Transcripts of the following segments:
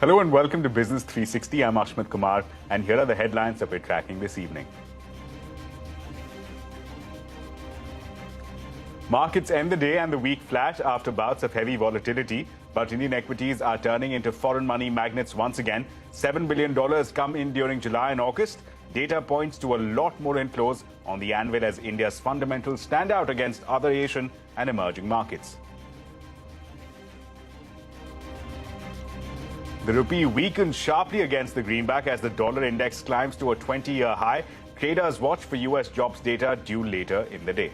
Hello and welcome to Business 360. I'm Ashmat Kumar, and here are the headlines that we're tracking this evening. Markets end the day and the week flat after bouts of heavy volatility, but Indian equities are turning into foreign money magnets once again. $7 billion come in during July and August. Data points to a lot more inflows on the anvil as India's fundamentals stand out against other Asian and emerging markets. The rupee weakened sharply against the greenback as the dollar index climbs to a 20-year high. Traders watch for US jobs data due later in the day.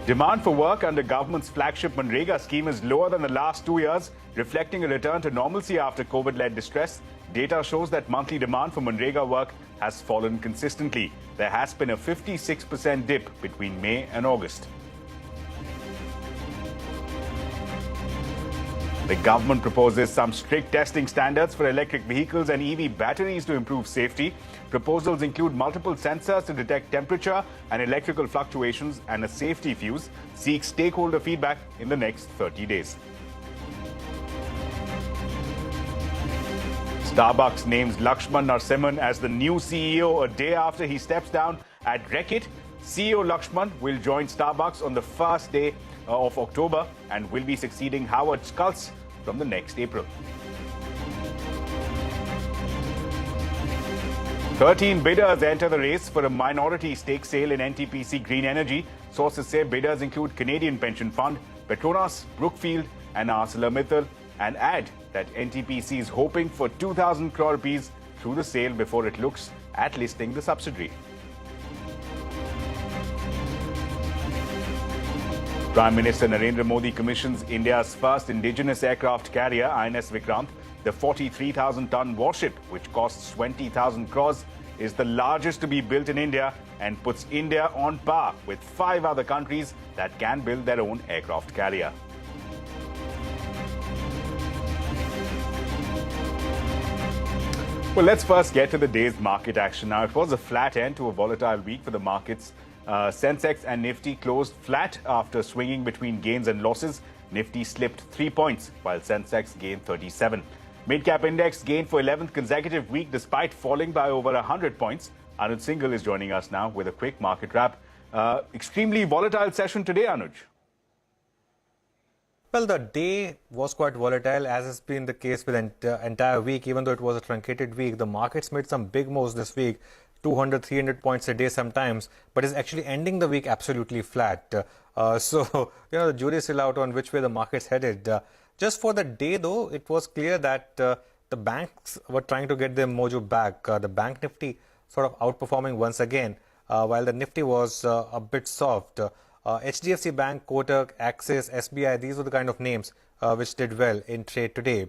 Demand for work under government's flagship MNREGA scheme is lower than the last 2 years, reflecting a return to normalcy after COVID-led distress. Data shows that monthly demand for MNREGA work has fallen consistently. There has been a 56% dip between May and August. The government proposes some strict testing standards for electric vehicles and EV batteries to improve safety. Proposals include multiple sensors to detect temperature and electrical fluctuations and a safety fuse. Seek stakeholder feedback in the next 30 days. Starbucks names Lakshman Narasimhan as the new CEO a day after he steps down at Reckitt. CEO Lakshman will join Starbucks on the first day of October and will be succeeding Howard Schultz from the next April. 13 bidders enter the race for a minority stake sale in NTPC Green Energy. Sources say bidders include Canadian Pension Fund, Petronas, Brookfield and ArcelorMittal, and add that NTPC is hoping for 2,000 crore rupees through the sale before it looks at listing the subsidiary. Prime Minister Narendra Modi commissions India's first indigenous aircraft carrier, INS Vikrant. The 43,000-ton warship, which costs 20,000 crores, is the largest to be built in India and puts India on par with 5 other countries that can build their own aircraft carrier. Well, let's first get to the day's market action. Now, it was a flat end to a volatile week for the markets. Sensex and Nifty closed flat after swinging between gains and losses. Nifty slipped 3 points, while Sensex gained 37. Mid-cap index gained for 11th consecutive week despite falling by over 100 points. Anuj Singhal is joining us now with a quick market wrap. Extremely volatile session today, Anuj. Well, the day was quite volatile, as has been the case with the entire week. Even though it was a truncated week, the markets made some big moves this week. 200, 300 points a day sometimes, but is actually ending the week absolutely flat. So, the jury is still out on which way the market's headed. Just for the day, though, it was clear that the banks were trying to get their mojo back. The bank Nifty sort of outperforming once again, while the Nifty was a bit soft. HDFC Bank, Kotak, Axis, SBI, these were the kind of names which did well in trade today.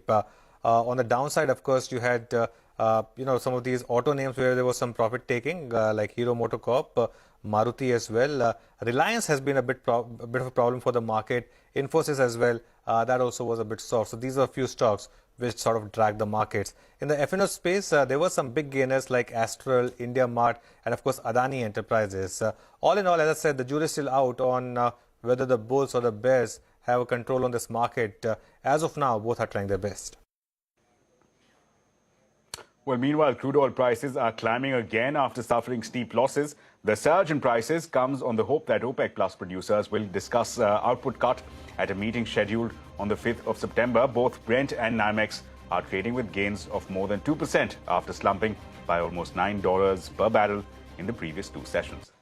On the downside, of course, you had some of these auto names where there was some profit taking, like Hero MotoCorp, Maruti as well. Reliance has been a bit of a problem for the market. Infosys as well, that also was a bit soft. So these are a few stocks which sort of dragged the markets. In the F&O space, there were some big gainers like Astral, India Mart, and of course Adani Enterprises. All in all, as I said, the jury is still out on whether the bulls or the bears have a control on this market. As of now, both are trying their best. Well, meanwhile, crude oil prices are climbing again after suffering steep losses. The surge in prices comes on the hope that OPEC Plus producers will discuss output cut at a meeting scheduled on the 5th of September. Both Brent and NYMEX are trading with gains of more than 2% after slumping by almost $9 per barrel in the previous 2 sessions.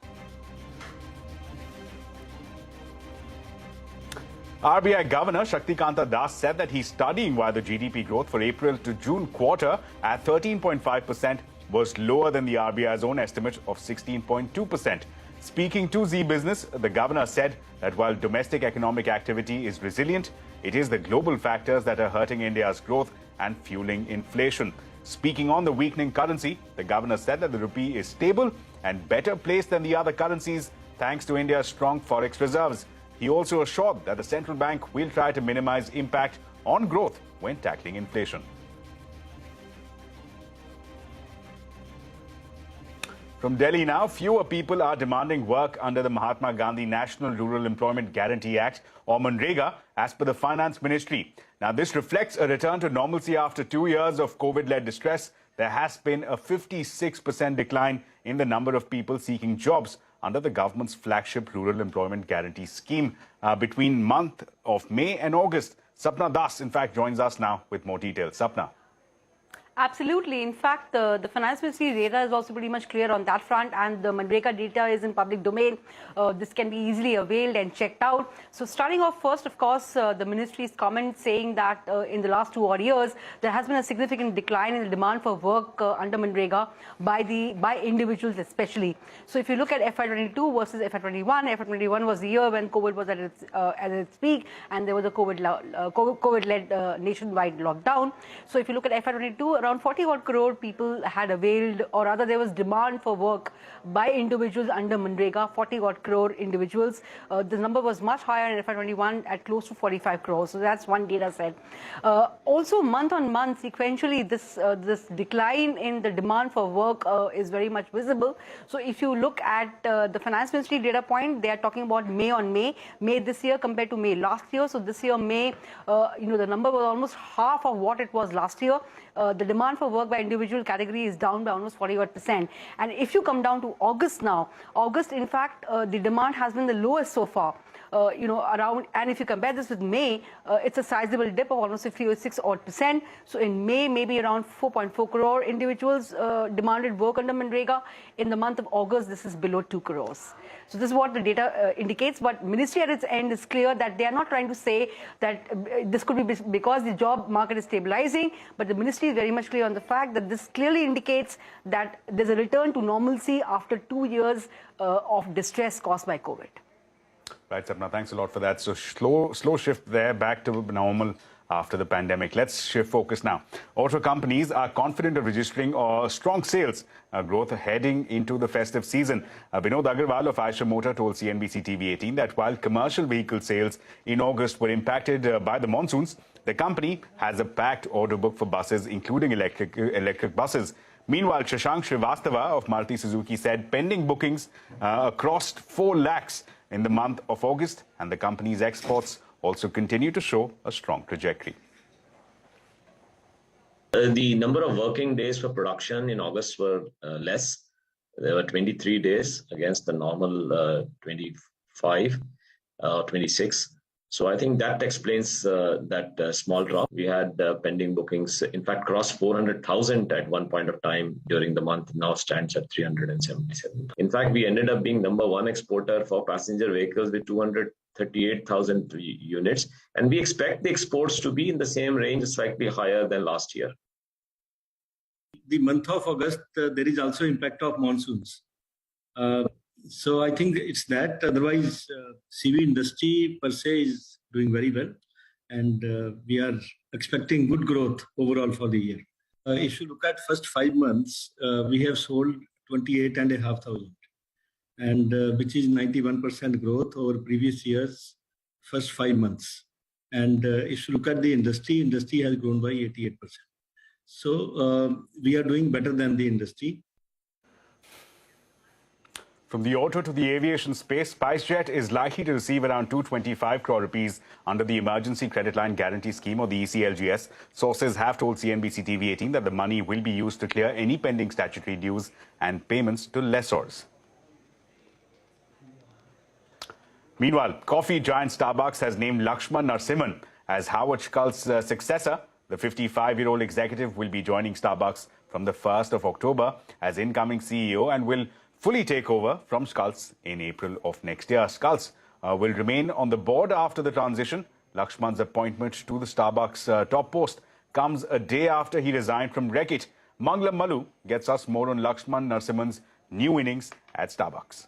RBI Governor Shaktikanta said that he's studying why the GDP growth for April to June quarter at 13.5% was lower than the RBI's own estimate of 16.2%. Speaking to Zee Business, the governor said that while domestic economic activity is resilient, it is the global factors that are hurting India's growth and fueling inflation. Speaking on the weakening currency, the governor said that the rupee is stable and better placed than the other currencies thanks to India's strong forex reserves. He also assured that the central bank will try to minimize impact on growth when tackling inflation. From Delhi now, fewer people are demanding work under the Mahatma Gandhi National Rural Employment Guarantee Act, or MNREGA, as per the Finance Ministry. Now, this reflects a return to normalcy after 2 years of COVID-led distress. There has been a 56% decline in the number of people seeking jobs under the government's flagship Rural Employment Guarantee Scheme between month of May and August. Sapna Das, in fact, joins us now with more details. Sapna. Absolutely. In fact, the Finance Ministry data is also pretty much clear on that front, and the MNREGA data is in public domain. This can be easily availed and checked out. So starting off first, of course, the Ministry's comment saying that in the last 2 odd years, there has been a significant decline in the demand for work under MNREGA by individuals especially. So if you look at FY22 versus FY21, FY21 was the year when COVID was at its peak, and there was a COVID-led nationwide lockdown. So if you look at FY22, around 40 odd crore people had availed, or rather there was demand for work by individuals under MNREGA, 40 odd crore individuals. The number was much higher in FY21 at close to 45 crores. So that's one data set. Also, month on month, sequentially, this decline in the demand for work is very much visible. So if you look at the Finance Ministry data point, they are talking about May on May this year compared to May last year. So this year, May, the number was almost half of what it was last year. The demand for work by individual category is down by almost 40%. And if you come down to August now, August, in fact, the demand has been the lowest so far. Around, and if you compare this with May, it's a sizable dip of almost 56 odd %. So in May, maybe around 4.4 crore individuals demanded work under MNREGA. In the month of August, this is below 2 crores. So this is what the data indicates. But Ministry at its end is clear that they are not trying to say that this could be because the job market is stabilizing. But the Ministry is very much clear on the fact that this clearly indicates that there's a return to normalcy after 2 years of distress caused by COVID. Right, Sapna, thanks a lot for that. So slow shift there back to normal after the pandemic. Let's shift focus now. Auto companies are confident of registering strong sales growth heading into the festive season. Vinod Agarwal of Eicher Motor told CNBC-TV18 that while commercial vehicle sales in August were impacted by the monsoons, the company has a packed order book for buses, including electric buses. Meanwhile, Shashank Srivastava of Maruti Suzuki said pending bookings crossed 4 lakhs in the month of August, and the company's exports also continue to show a strong trajectory. The number of working days for production in August were less. There were 23 days against the normal 25 or 26. So I think that explains that small drop. We had pending bookings, in fact, crossed 400,000 at one point of time during the month, now stands at 377. In fact, we ended up being #1 exporter for passenger vehicles with 238,000 units. And we expect the exports to be in the same range, slightly higher than last year. The month of August, there is also impact of monsoons. So I think it's that. Otherwise, CV industry per se is doing very well, and we are expecting good growth overall for the year. If you look at first 5 months, we have sold 28,500, and which is 91% growth over previous year's first 5 months. And if you look at the industry has grown by 88%. So we are doing better than the industry. From the auto to the aviation space, SpiceJet is likely to receive around 225 crore rupees under the Emergency Credit Line Guarantee Scheme, or the ECLGS. Sources have told CNBC-TV18 that the money will be used to clear any pending statutory dues and payments to lessors. Meanwhile, coffee giant Starbucks has named Lakshman Narasimhan as Howard Schull's successor. The 55-year-old executive will be joining Starbucks from the 1st of October as incoming CEO and will fully take over from Schull's in April of next year. Schull's will remain on the board after the transition. Lakshman's appointment to the Starbucks top post comes a day after he resigned from Reckitt. Manglam Malu gets us more on Lakshman Narasimhan's new innings at Starbucks.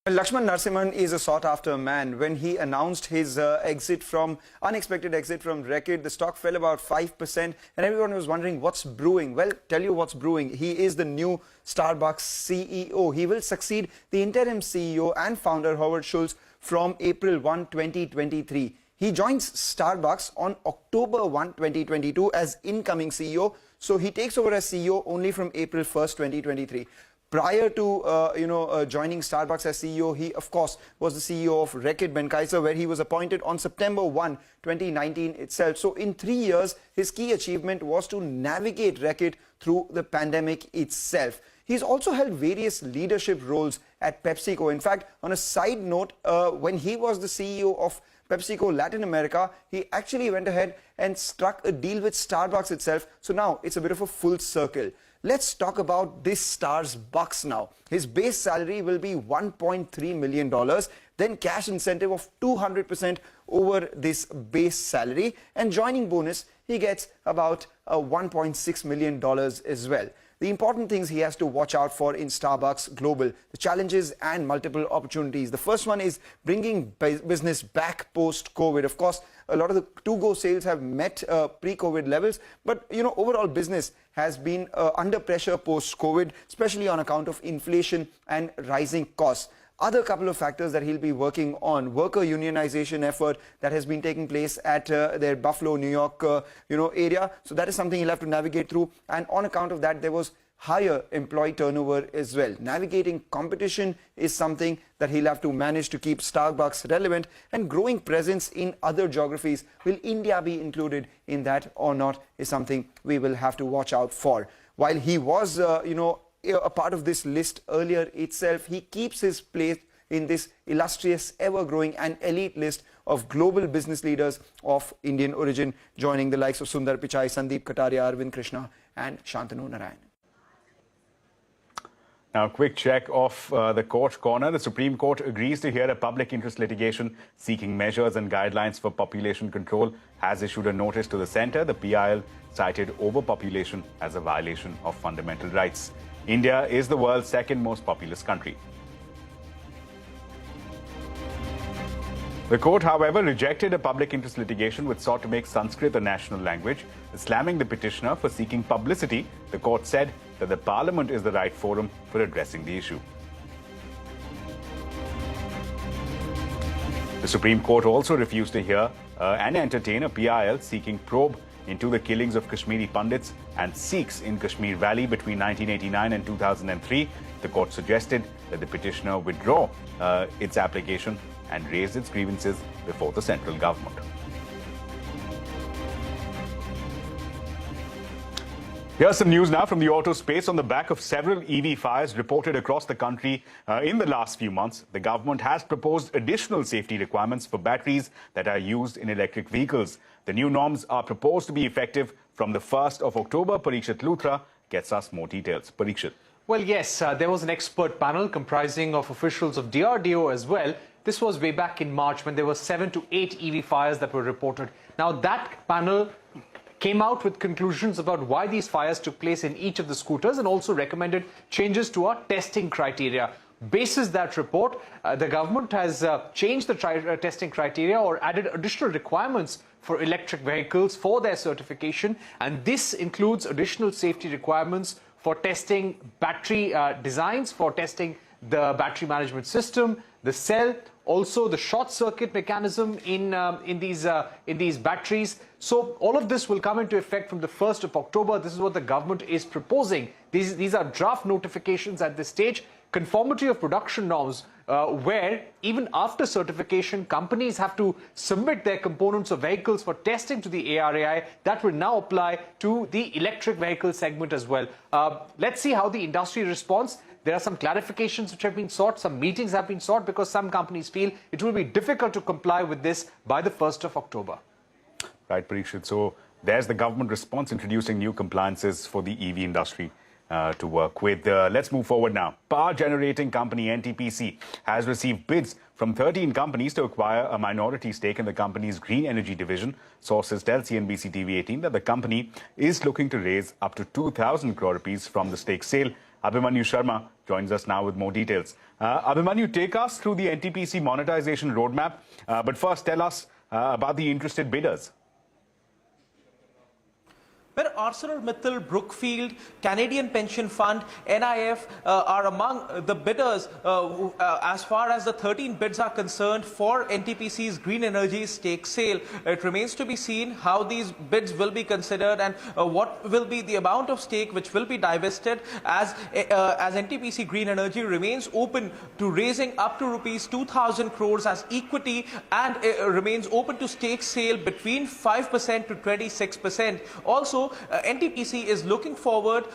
Lakshman Narasimhan is a sought-after man. When he announced his unexpected exit from Reckitt, the stock fell about 5%, and everyone was wondering what's brewing. Well, tell you what's brewing. He is the new Starbucks CEO. He will succeed the interim CEO and founder Howard Schultz from April 1, 2023. He joins Starbucks on October 1, 2022 as incoming CEO. So he takes over as CEO only from April 1st, 2023. Prior to joining Starbucks as CEO, he of course was the CEO of Reckitt Benckiser, where he was appointed on September 1, 2019 itself. So in 3 years, his key achievement was to navigate Reckitt through the pandemic itself. He's also held various leadership roles at PepsiCo. In fact, on a side note, when he was the CEO of PepsiCo Latin America, he actually went ahead and struck a deal with Starbucks itself. So now it's a bit of a full circle. Let's talk about this star's bucks now. His base salary will be $1.3 million, then cash incentive of 200% over this base salary, and joining bonus, he gets about $1.6 million as well. The important things he has to watch out for in Starbucks Global, the challenges and multiple opportunities. The first one is bringing business back post-COVID. Of course, a lot of the to-go sales have met pre-COVID levels, but overall business has been under pressure post-COVID, especially on account of inflation and rising costs. Other couple of factors that he'll be working on: worker unionization effort that has been taking place at their Buffalo, New York, area. So that is something he'll have to navigate through. And on account of that, there was higher employee turnover as well. Navigating competition is something that he'll have to manage to keep Starbucks relevant, and growing presence in other geographies. Will India be included in that or not is something we will have to watch out for. While he was, a part of this list earlier itself, he keeps his place in this illustrious, ever-growing and elite list of global business leaders of Indian origin, joining the likes of Sundar Pichai, Sandeep Kataria, Arvind Krishna and Shantanu Narayan. Now, a quick check of the court corner. The Supreme Court agrees to hear a public interest litigation seeking measures and guidelines for population control, has issued a notice to the centre. The PIL cited overpopulation as a violation of fundamental rights. India is the world's second most populous country. The court, however, rejected a public interest litigation which sought to make Sanskrit a national language, slamming the petitioner for seeking publicity. The court said that the parliament is the right forum for addressing the issue. The Supreme Court also refused to hear and entertain a PIL seeking probe into the killings of Kashmiri Pandits and Sikhs in Kashmir Valley between 1989 and 2003. The court suggested that the petitioner withdraw its application and raise its grievances before the central government. Here's some news now from the auto space. On the back of several EV fires reported across the country in the last few months, the government has proposed additional safety requirements for batteries that are used in electric vehicles. The new norms are proposed to be effective from the 1st of October. Parikshit Luthra gets us more details. Parikshit. Well, yes, there was an expert panel comprising of officials of DRDO as well. This was way back in March when there were 7 to 8 EV fires that were reported. Now, that panel came out with conclusions about why these fires took place in each of the scooters and also recommended changes to our testing criteria. Basis that report, the government has changed the testing criteria or added additional requirements for electric vehicles for their certification, and this includes additional safety requirements for testing battery designs, for testing the battery management system, the cell, also the short circuit mechanism in these batteries. So all of this will come into effect from the 1st of October. This is what the government is proposing. These are draft notifications at this stage. Conformity of production norms, where even after certification, companies have to submit their components of vehicles for testing to the ARAI. That will now apply to the electric vehicle segment as well. Let's see how the industry responds. There are some clarifications which have been sought, some meetings have been sought, because some companies feel it will be difficult to comply with this by the 1st of October. Right, Parikshit. So there's the government response introducing new compliances for the EV industry to work with. Let's move forward now. Power generating company NTPC has received bids from 13 companies to acquire a minority stake in the company's green energy division. Sources tell CNBC-TV18 that the company is looking to raise up to 2,000 crore rupees from the stake sale. Abhimanyu Sharma joins us now with more details. Abhimanyu, take us through the NTPC monetization roadmap. But first, tell us about the interested bidders. where ArcelorMittal, Brookfield, Canadian Pension Fund, NIF are among the bidders as far as the 13 bids are concerned for NTPC's green energy stake sale. It remains to be seen how these bids will be considered and what will be the amount of stake which will be divested as NTPC Green Energy remains open to raising up to rupees 2,000 crores as equity and remains open to stake sale between 5% to 26%. Also, NTPC is looking forward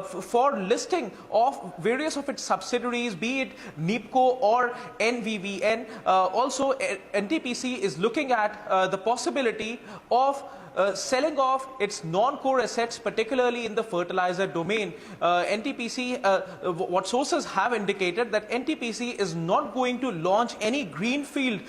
for listing of various of its subsidiaries, be it NIPCO or NVVN. Also, NTPC is looking at the possibility of selling off its non-core assets, particularly in the fertilizer domain. NTPC, what sources have indicated that NTPC is not going to launch any greenfield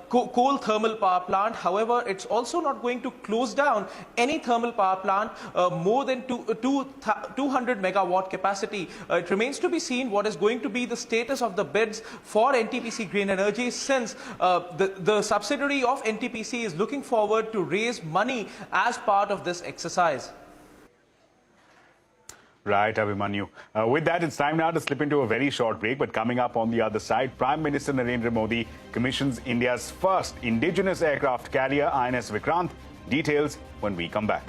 coal thermal power plant. However, it's also not going to close down any thermal power plant more than 200 megawatt capacity. It remains to be seen what is going to be the status of the bids for NTPC Green Energy, since the subsidiary of NTPC is looking forward to raise money as part of this exercise. Right, Abhimanyu. With that, it's time now to slip into a very short break. But coming up on the other side, Prime Minister Narendra Modi commissions India's first indigenous aircraft carrier, INS Vikrant. Details when we come back.